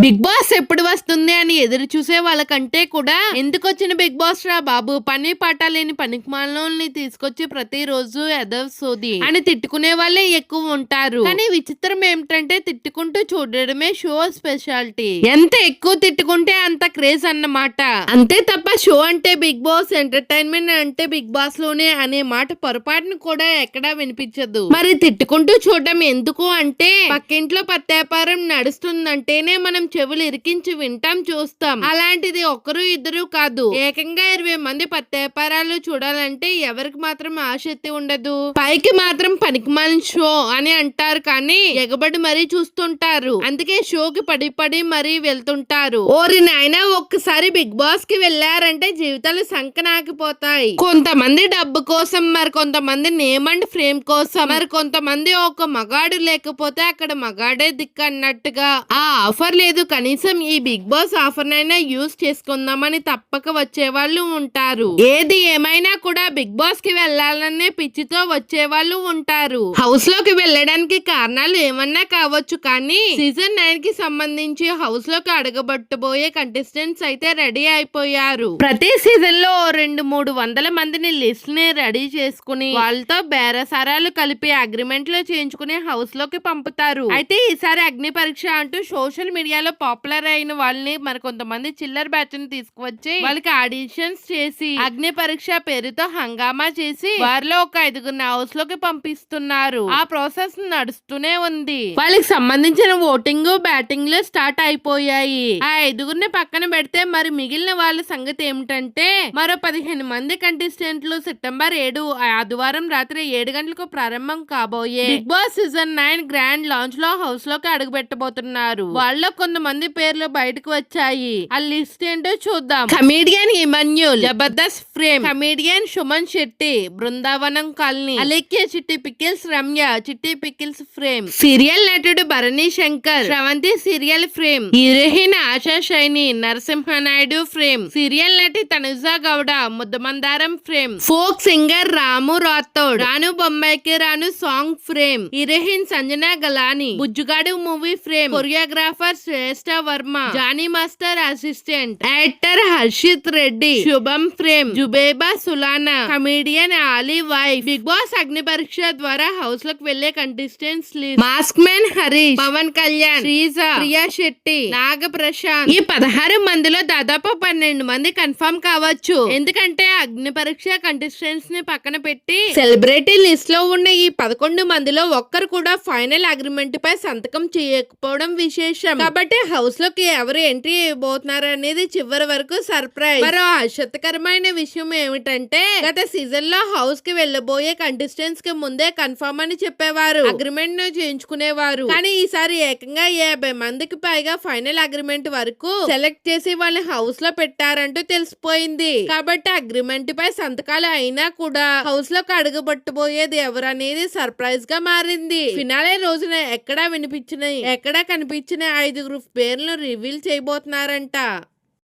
Big boss ఎప్పుడు వస్తుంది అని ఎదురు చూసే వాళ్ళకంటే కూడా ఎందుకు వచ్చిన బిగ్ బాస్ రా బాబు, పని పాట లేని పనికిమాలని తీసుకొచ్చి ప్రతిరోజు ఎదవ సోది అని తిట్టుకునే వాళ్ళే ఎక్కువ ఉంటారు. కానీ విచిత్రం ఏమిటంటే తిట్టుకుంటూ చూడడమే షో స్పెషాలిటీ. ఎంత ఎక్కువ తిట్టుకుంటే అంత క్రేజ్ అన్నమాట. అంతే తప్ప షో అంటే బిగ్ బాస్, ఎంటర్టైన్మెంట్ అంటే బిగ్ బాస్ లోనే అనే మాట పొరపాటును కూడా ఎక్కడా వినిపించదు. మరి తిట్టుకుంటూ చూడడం ఎందుకు అంటే పక్కింట్లో పత్యాపారం నడుస్తుందంటేనే మనం చెవులు ఇరికించి వింటాం, చూస్తాం. అలాంటిది ఒకరు ఇద్దరు కాదు, ఏకంగా 20 మంది పత్యాపారాలు చూడాలంటే ఎవరికి మాత్రం ఆసక్తి ఉండదు. పైకి మాత్రం పనికిమాలిన షో అని అంటారు, కానీ ఎగబడి మరీ చూస్తుంటారు. అందుకే షోకి పడి పడి మరీ వెళ్తుంటారు. ఓరి నాయనా, ఒక్కసారి బిగ్ బాస్ కి వెళ్లారంటే జీవితాలు సంకనాకిపోతాయి. కొంతమంది డబ్బు కోసం, మరి కొంతమంది నేమ్ అండ్ ఫ్రేమ్ కోసం, మరి కొంతమంది ఒక మగాడు లేకపోతే అక్కడ మగాడే దిక్కు అన్నట్టుగా ఆ ఆఫర్ లేదు, కనీసం ఈ బిగ్ బాస్ ఆఫర్ నైనా యూజ్ చేసుకుందామని తప్పక వచ్చే వాళ్ళు ఉంటారు. ఏది ఏమైనా కూడా బిగ్ బాస్ కి వెళ్లాలనే పిచ్చితో వచ్చే వాళ్ళు ఉంటారు. హౌస్ లోకి వెళ్ళడానికి కారణాలు ఏమన్నా కావచ్చు, కానీ సీజన్ 9 కి సంబంధించి హౌస్ లోకి అడగబట్టబోయే కంటెస్టెంట్స్ అయితే రెడీ అయిపోయారు. ప్రతి సీజన్ లో 200-300 మందిని లిస్ట్ ని రెడీ చేసుకుని వాళ్ళతో బేరసారాలు కలిపి అగ్రిమెంట్ లో చేయించుకుని హౌస్ లోకి పంపుతారు. అయితే ఈసారి అగ్ని పరీక్ష అంటూ సోషల్ మీడియాలో పాపులర్ అయిన వాళ్ళని, మరి కొంతమంది చిల్లర్ బ్యాచ్ ని తీసుకువచ్చి వాళ్ళకి ఆడిషన్స్ చేసి అగ్ని పరీక్ష పేరుతో హంగామా చేసి వారిలో ఒక 5గురిని హౌస్ లోకి పంపిస్తున్నారు. ఆ ప్రాసెస్ నడుస్తూనే ఉంది. వాళ్ళకి సంబంధించిన ఓటింగ్, బ్యాటింగ్ లు స్టార్ట్ అయిపోయాయి. ఆ 5గురిని పక్కన పెడితే మరి మిగిలిన వాళ్ళ సంగతి ఏమిటంటే మరో 15 మంది కంటెస్టెంట్లు సెప్టెంబర్ 7 ఆదివారం రాత్రి 7 గంటలకు ప్రారంభం కాబోయే Bigg Boss season 9 grand launch లో హౌస్ లోకి అడుగు పెట్టబోతున్నారు. వాళ్ళలో కొంతమంది పేర్లు బయటకు వచ్చాయి. ఆ లిస్ట్ ఏంటో చూద్దాం. Comedian Emmanuel, Jabardasth frame, comedian Suman Shetty, Brindavanam colony, Alekhya Chitti pickles, Ramya Chitti pickles frame, serial నటుడు Bharani Shankar, Sravanthi serial frame, heroine Asha Shaini, Narasimhanaidu frame, serial నటి Tanuja Gowda, Muddamandaram frame, folk singer Ramu Rathod, రాను బొమ్మాయికి రాను song frame, heroine Sanjana Galrani, Bujjigadu movie frame, choreographer Shrestha Varma, Johnny master assistant, actor Harshith Reddy, Shubham frame, Zubeda Sultana, comedian Ali wife. Big boss Agni Pariksha ద్వారా house లోకి వెళ్లే contestants list: mask man Harish, Pawan Kalyan, Sreeja, Priya Shetty, Naga Prashanth. ఈ 16 మందిలో దాదాపు 12 మంది కన్ఫర్మ్ కావచ్చు. ఎందుకంటే అగ్ని పరీక్ష కంటెస్టెంట్స్ ని పక్కన పెట్టి సెలబ్రిటీ లిస్ట్ లో ఉన్న ఈ 11 మందిలో ఒక్కరు కూడా ఫైనల్ అగ్రిమెంట్ పై సంతకం చేయకపోవడం విశేషం. కాబట్టి హౌస్ లోకి ఎవరు ఎంట్రీ ఇవ్వబోతున్నారు అనేది చివరి వరకు సర్ప్రైజ్. మరో ఆసక్తికరమైన విషయం ఏమిటంటే గత సీజన్ లో హౌస్ కి వెళ్ళబోయే కంటెస్టెంట్స్ కి ముందే కన్ఫర్మ్ అని చెప్పేవారు, అగ్రిమెంట్ ను చేయించుకునేవారు. కానీ ఈసారి ఏకంగా 50 మందికి పైగా ఫైనల్ అగ్రిమెంట్ వరకు సెలెక్ట్ చేసి వాళ్ళని హౌస్ లో పెట్టారంటూ తెలిసిపోయింది. కాబట్టి అగ్రిమెంట్ పై సంతకాలు అయినా కూడా హౌస్ లోకి అడుగుబట్టబోయేది ఎవరు అనేది సర్ప్రైజ్ గా మారింది. ఫినాలే రోజున ఎక్కడా వినిపించిన, ఎక్కడా కనిపించిన 5 పేర్లను రివీల్ చేయబోతున్నారంట.